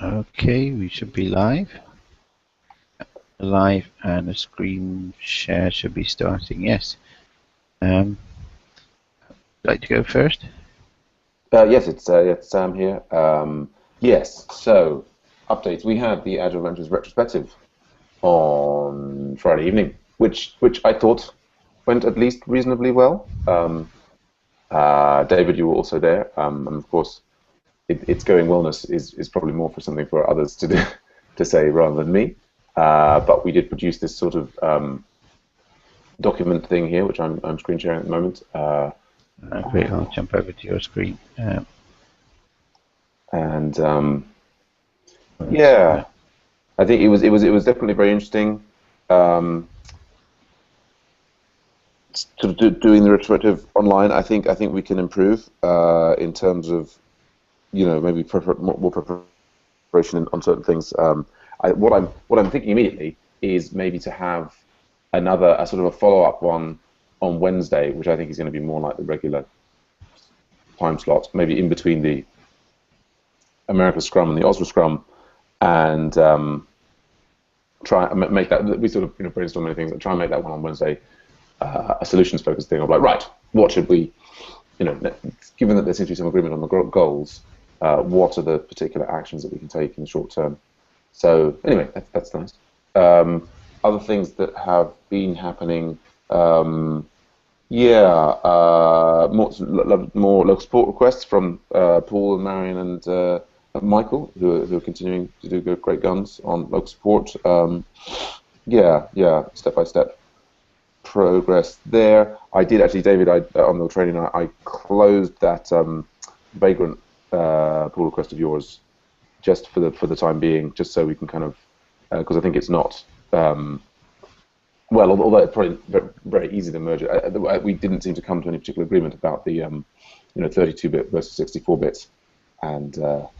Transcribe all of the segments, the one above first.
Okay, we should be live. Live, and the screen share should be starting. Yes. Would you like to go first? Yes, it's Sam here. Yes, so updates. We had the Agile Ventures retrospective on Friday evening, which I thought went at least reasonably well. David, you were also there, and of course, it's going wellness is probably more for something for others to do, to say rather than me. But we did produce this sort of document thing here, which I'm screen sharing at the moment. Great, I'll jump over to your screen. Yeah, I think it was definitely very interesting. Sort of doing the retrospective online, I think we can improve in terms of maybe more preparation on certain things. What I'm thinking immediately is maybe to have a sort of a follow-up one on Wednesday, which I think is going to be more like the regular time slot, maybe in between the America Scrum and the Oslo Scrum, and try and make that. We sort of brainstorm many things, and try and make that one on Wednesday a solutions-focused thing of like, right, what should we, given that there seems to be some agreement on the goals, what are the particular actions that we can take in the short term? So anyway, that's nice. Other things that have been happening, more local support requests from Paul and Marion and Michael, who are continuing to do great guns on local support. Step by step progress there. I did actually, David, on the training, I closed that vagrant pull request of yours just for the time being, just so we can kind of, because I think it's not, although it's probably very, very easy to merge it, we didn't seem to come to any particular agreement about the 32-bit versus 64 bits and so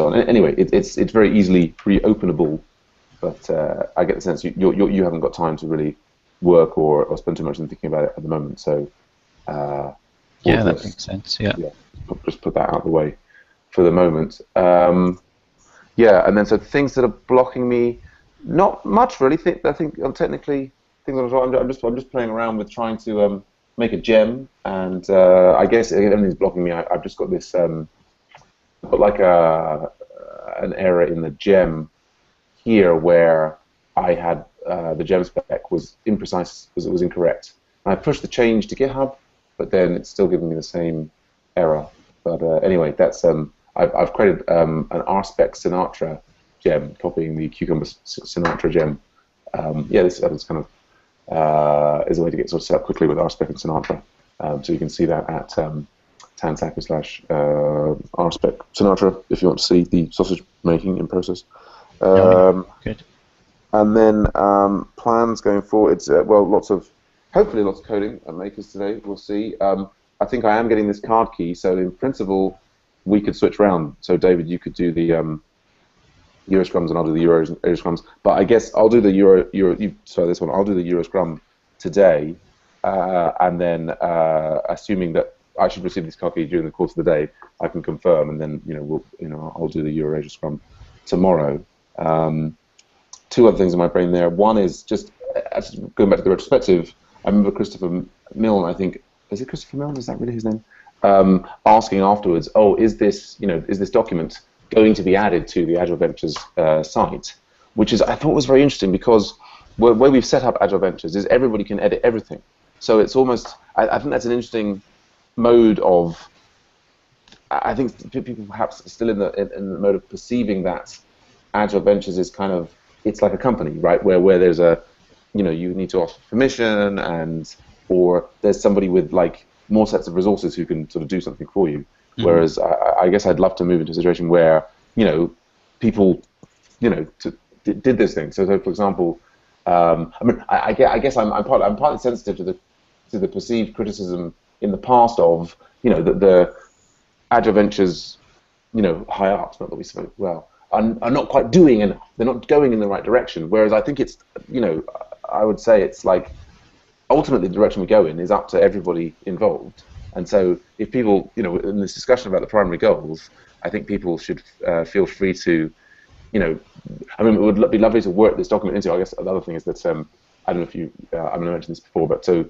on. Anyway, it's very easily reopenable, but I get the sense you haven't got time to really work or spend too much time thinking about it at the moment. So that makes sense. Yeah. Just put that out of the way for the moment. And then so things that are blocking me, not much really. I think technically things I'm just playing around with trying to make a gem, and I guess everything's blocking me. I've just got this got like an error in the gem here where I had the gem spec was imprecise because it was incorrect. And I pushed the change to GitHub, but then it's still giving me the same error. But anyway, that's I've created an RSpec Sinatra gem, copying the Cucumber Sinatra gem. This kind of is a way to get sort of set up quickly with RSpec and Sinatra. So you can see that at tansaku/RSpec Sinatra if you want to see the sausage making in process. Good. And then plans going forward. It's hopefully lots of coding at Makers today. We'll see. I think I am getting this card key, so in principle we could switch around. So David, you could do the Euro Scrums and I'll do the Euro Scrums. But I guess I'll do the I'll do the Euro Scrum today, and then assuming that I should receive this card key during the course of the day, I can confirm, and then I'll do the EuroAsia Scrum tomorrow. Two other things in my brain there. One is just going back to the retrospective. I remember Christopher Milne, I think, is it Christopher Milne? Is that really his name? Asking afterwards, is this document going to be added to the Agile Ventures site? Which I thought was very interesting, because where we've set up Agile Ventures is everybody can edit everything. So it's almost, I think that's an interesting mode of, I think people perhaps are still in the mode of perceiving that Agile Ventures is kind of, it's like a company, right? Where there's you need to ask permission, or there's somebody with like more sets of resources who can sort of do something for you. Mm-hmm. Whereas I guess I'd love to move into a situation where people did this thing. So for example, I guess I'm partly sensitive to the perceived criticism in the past of the Agile Ventures high ups, not that we spoke well, are not quite doing enough. They're not going in the right direction. Whereas I think it's, I would say it's like, ultimately the direction we go in is up to everybody involved. And so if people, in this discussion about the primary goals, I think people should feel free to, I mean, it would be lovely to work this document into. I guess the other thing is that I don't know if you, I mean, I mentioned this before, but so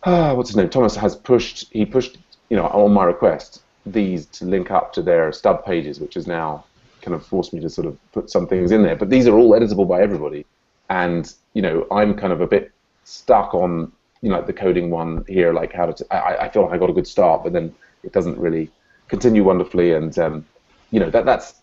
what's his name? Thomas has pushed. He pushed, on my request, these to link up to their stub pages, which has now kind of forced me to sort of put some things in there. But these are all editable by everybody, and I'm kind of a bit stuck on the coding one here, like how to. I feel like I got a good start, but then it doesn't really continue wonderfully, and that's.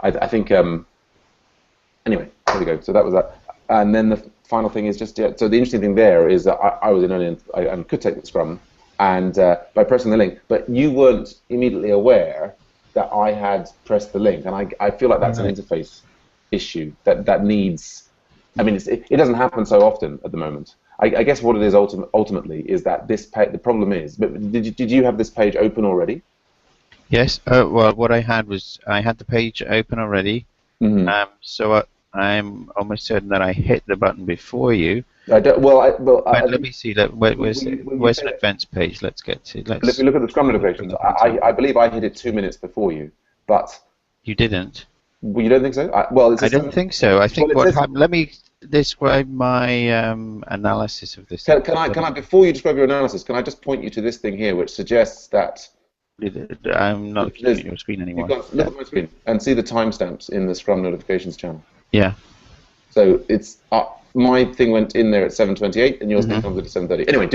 I think. Anyway, there we go. So that was that, and then the final thing is just so the interesting thing there is that I was in early and could take the Scrum, and by pressing the link, but you weren't immediately aware that I had pressed the link, and I feel like that's an interface issue that needs. I mean, it doesn't happen so often at the moment. I guess what it is ultimately is that this the problem is. But did you have this page open already? Yes. Well, what I had was I had the page open already. Mm-hmm. So I'm almost certain that I hit the button before you. But let me see. Where's an advanced page? Let's get to. If we look at the Scrum notifications, I believe I hit it 2 minutes before you, but you didn't. Well, you don't think so? I don't think so. I think what happened. Let me describe my analysis of this. Can I before you describe your analysis? Can I just point you to this thing here, which suggests that I'm not looking at your screen anymore. Look at my screen and see the timestamps in the Scrum notifications channel. Yeah. So it's my thing went in there at 7:28, and yours comes in at 7:30. Anyway,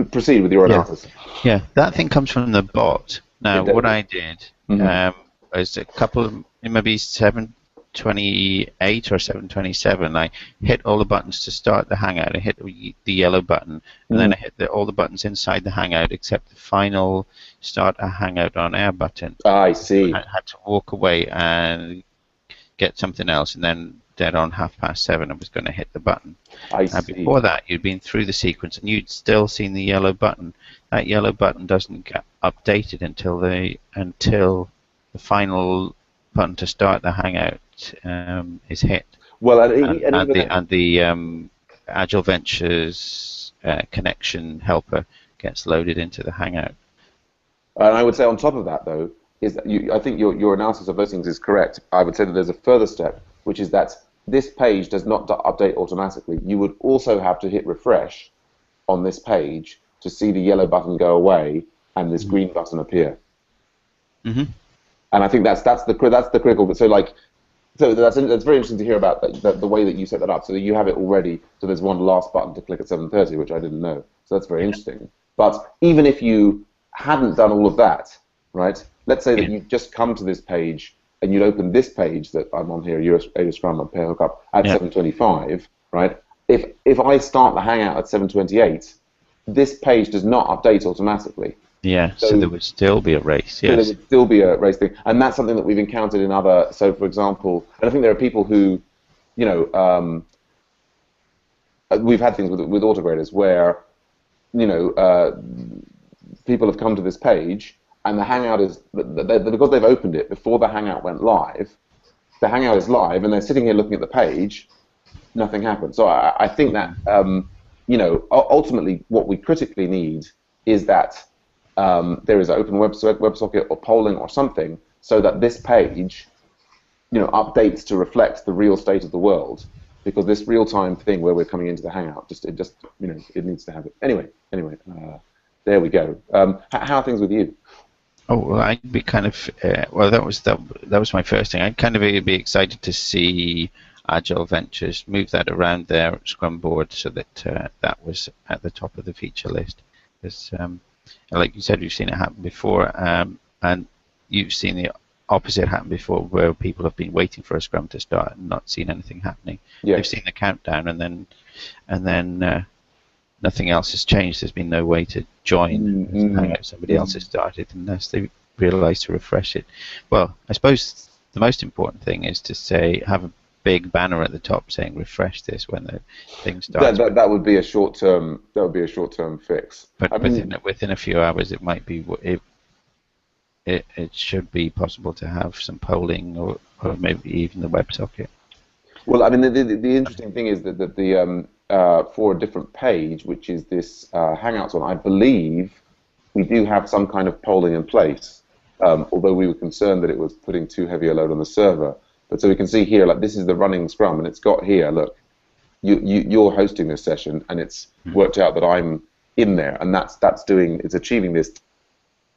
proceed with your analysis. Yeah, that thing comes from the bot. Now, what I did was a couple of maybe 7:28 or 7:27. I hit all the buttons to start the Hangout. I hit the yellow button, and then I hit all the buttons inside the Hangout except the final Start a Hangout on Air button. I see. I had to walk away and get something else, and then dead on 7:30, I was going to hit the button. I see. Before that, you'd been through the sequence, and you'd still seen the yellow button. That yellow button doesn't get updated until the final button to start the Hangout is hit. Well, and the Agile Ventures connection helper gets loaded into the Hangout. And I would say on top of that, though, is that I think your analysis of those things is correct. I would say that there's a further step, which is that this page does not update automatically. You would also have to hit refresh on this page to see the yellow button go away and this green button appear. Mm-hmm. And I think that's the critical. So that's very interesting to hear about the way that you set that up. So that you have it already. So there's one last button to click at 7:30, which I didn't know. So that's very interesting. But even if you hadn't done all of that, right? Let's say that you've just come to this page and you'd open this page that I'm on here, EuroAsia Scrum and Hookup at 7:25, right? If I start the Hangout at 7:28, this page does not update automatically. Yeah, so there would still be a race, yes. So there would still be a race thing. And that's something that we've encountered in other, so for example, and I think there are people who, we've had things with autograders where, people have come to this page and the Hangout is, because they've opened it before the Hangout went live, the Hangout is live and they're sitting here looking at the page, nothing happens. So I think that, ultimately what we critically need is that there is an open WebSocket or polling or something so that this page, updates to reflect the real state of the world, because this real-time thing where we're coming into the Hangout, it needs to have it. Anyway, there we go. How are things with you? Oh, well, I'd be kind of that was my first thing. I'd kind of be excited to see Agile Ventures move that around their Scrum board so that that was at the top of the feature list. Because, like you said, you've seen it happen before, and you've seen the opposite happen before, where people have been waiting for a Scrum to start and not seen anything happening. Yeah. They've seen the countdown, and then nothing else has changed. There's been no way to join Hangout. Somebody else has started unless they realise to refresh it. Well, I suppose the most important thing is to have a big banner at the top saying "refresh this" when the thing starts. That would be a short-term. That would be a short-term fix. But within a few hours, it might be. It should be possible to have some polling or maybe even the WebSocket. Well, I mean, the interesting thing is that the for a different page, which is this Hangouts one, I believe we do have some kind of polling in place. although we were concerned that it was putting too heavy a load on the server. But so we can see here, like this is the running Scrum, and it's got here, look, you're hosting this session, and it's worked out that I'm in there, and it's achieving this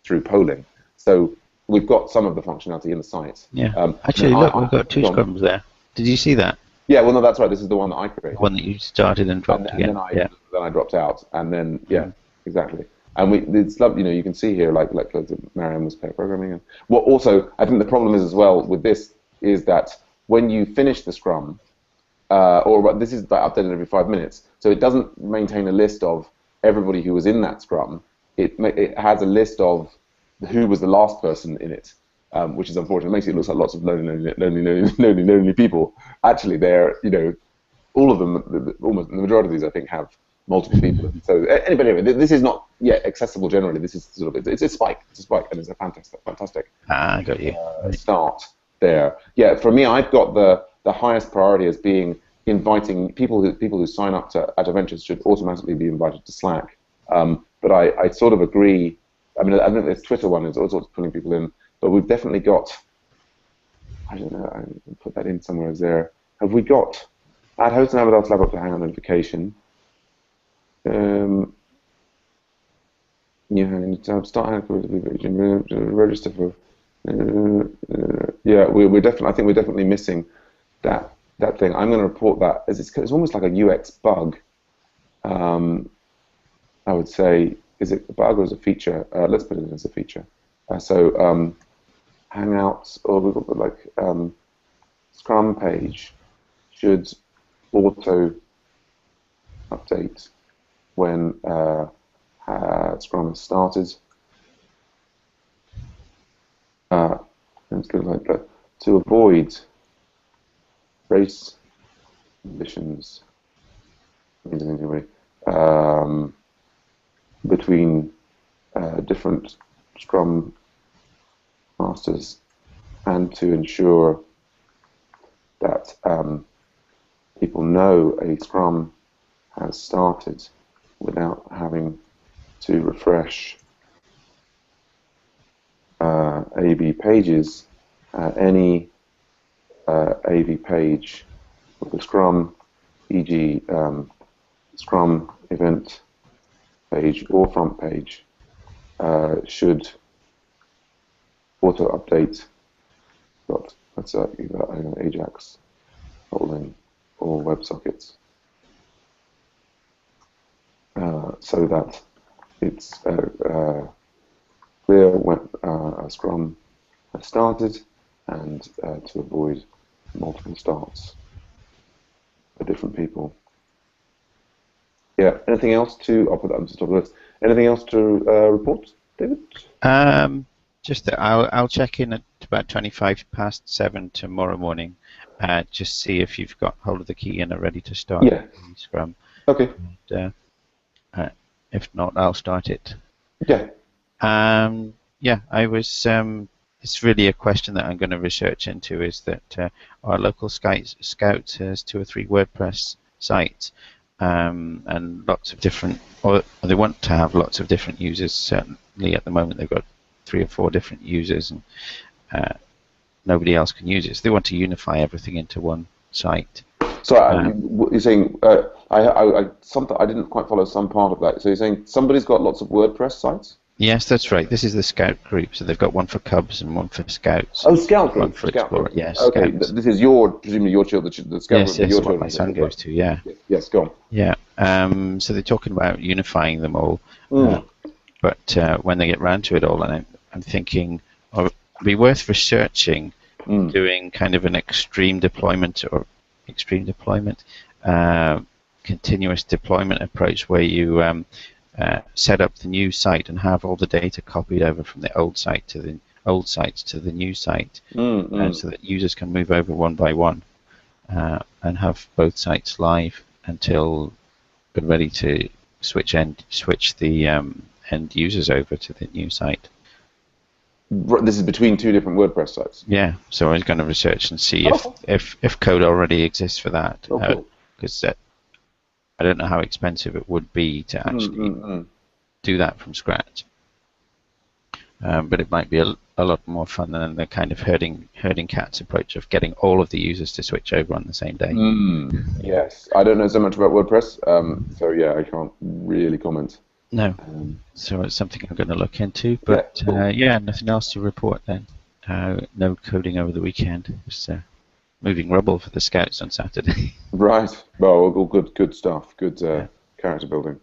through polling. So we've got some of the functionality in the site. Yeah. Actually, look, we've got 2 Scrums there. Did you see that? Yeah, well, no, that's right. This is the one that I created. The one that you started and dropped again. Then I dropped out, and then exactly. And it's lovely, you can see here, like Marianne was pair programming. And well, also, I think the problem is as well with this is that when you finish the Scrum, or this is updated every 5 minutes, so it doesn't maintain a list of everybody who was in that Scrum. It has a list of who was the last person in it, which is unfortunate. It makes it look like lots of lonely people. Actually, they're, all of them, almost the majority of these, I think, have multiple people. So anyway, this is not yet accessible generally. This is sort of it's a spike, and it's a fantastic. I got you. Start there. Yeah, for me, I've got the highest priority as being inviting people who sign up to Agile Ventures should automatically be invited to Slack. But I sort of agree. I mean, I think this Twitter one is also pulling people in, but we've definitely got. I don't know. I put that in somewhere there. Have we got add host and avatar Slack up to hang on notification? Start register for. Yeah, we're definitely. I think we're definitely missing that thing. I'm going to report that as it's almost like a UX bug. I would say, is it a bug or is it a feature? Let's put it as a feature. So Hangouts, or we've got like Scrum page should auto update when Scrum has started. It's like that. To avoid race conditions between different Scrum masters, and to ensure that people know a Scrum has started without having to refresh AV pages, any AV page of the Scrum, e.g. Scrum event page or front page, should auto update. That's either Ajax, Kotlin, or WebSockets, so that it's clear when a Scrum has started, and to avoid multiple starts for different people. Yeah. Anything else I'll put that on the top of the list. Anything else to report, David? Just that I'll check in at about 7:25 tomorrow morning. Just see if you've got hold of the key and are ready to start Scrum. Okay. And, if not, I'll start it. Yeah. Yeah, I was. It's really a question that I'm going to research into. Is that our local Scout has 2 or 3 WordPress sites, and lots of different, or they want to have lots of different users. Certainly, at the moment, they've got 3 or 4 different users, and nobody else can use it. So they want to unify everything into one site. So you're saying I didn't quite follow some part of that. So you're saying somebody's got lots of WordPress sites? Yes, that's right. This is the Scout group. So they've got one for Cubs and one for Scouts. Oh, Scout group. One for Explorer. Yes. Okay. Scouts. This is presumably your children. The Scout yes, group. Yes, Your what my son goes to. Yeah. Yes. Go on. Yeah. So they're talking about unifying them all, but when they get round to it all, and I'm thinking, it'd be worth researching, doing kind of an extreme deployment, continuous deployment approach, where you set up the new site and have all the data copied over from the old site to the new site, and so that users can move over one by one, and have both sites live until we're ready to switch the end users over to the new site. This is between 2 different WordPress sites. Yeah, so I was going to research and see if code already exists for that, because I don't know how expensive it would be to actually do that from scratch. But it might be a a lot more fun than the kind of herding cats approach of getting all of the users to switch over on the same day. Yes, I don't know so much about WordPress, so yeah, I can't really comment. No, so it's something I'm going to look into. Yeah, But cool. yeah, nothing else to report then. No coding over the weekend. Just moving rubble for the scouts on Saturday. Right. Well, all good stuff. Good Yeah. character building.